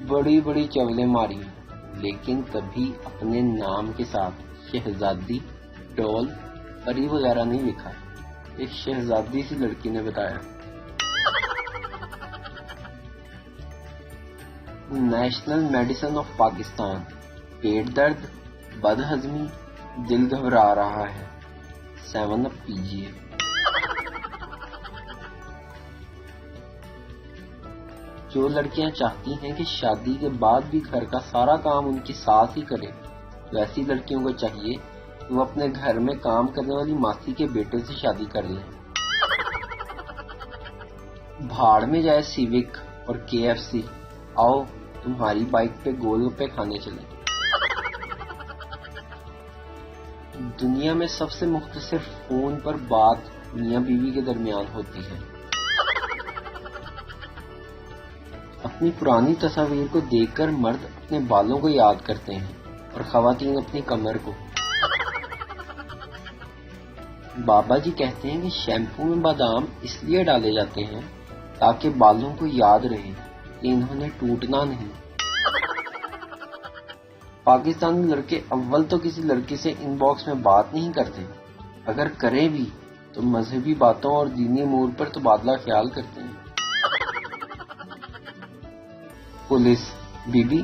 بڑی بڑی چولیں ماری لیکن کبھی اپنے نام کے ساتھ شہزادی، ڈول، پری وغیرہ نہیں لکھا۔ ایک شہزادی سی لڑکی نے بتایا۔ نیشنل میڈیسن آف پاکستان، پیٹ درد، بد ہضمی، دل گھبرا رہا ہے، 7 اپ پیجیے۔ جو لڑکیاں چاہتی ہیں کہ شادی کے بعد بھی گھر کا سارا کام ان کی ساس ہی کرے، ویسی لڑکیوں کو چاہیے کہ وہ اپنے گھر میں کام کرنے والی ماسی کے بیٹے سے شادی کر لیں۔ بھاڑ میں جائے سیوک اور KFC، آؤ تمہاری بائک پہ گول گپے کھانے چلیں۔ دنیا میں سب سے مختصر فون پر بات میاں بیوی کے درمیان ہوتی ہے۔ اپنی پرانی تصاویر کو دیکھ کر مرد اپنے بالوں کو یاد کرتے ہیں اور خواتین اپنی کمر کو۔ بابا جی کہتے ہیں کہ شیمپو میں بادام اس لیے ڈالے جاتے ہیں تاکہ بالوں کو یاد رہے کہ انہوں نے ٹوٹنا نہیں۔ پاکستانی لڑکے اول تو کسی لڑکی سے ان باکس میں بات نہیں کرتے، اگر کریں بھی تو مذہبی باتوں اور دینی امور پر تبادلہ خیال کرتے ہیں۔ پولیس: بی بی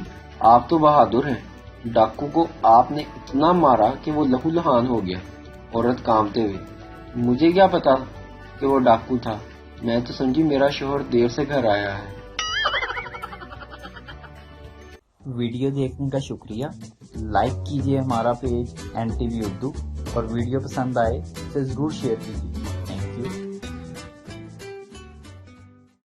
آپ تو بہادر ہیں، ڈاکو کو آپ نے اتنا مارا کہ وہ لہو لہان ہو گیا۔ عورت کانپتے ہوئے: مجھے کیا پتا کہ وہ ڈاکو تھا، میں تو سمجھی میرا شوہر دیر سے گھر آیا ہے۔ ویڈیو دیکھنے کا شکریہ۔ لائک کیجیے ہمارا پیج NTV اردو، اور ویڈیو پسند آئے تو ضرور شیئر کیجیے۔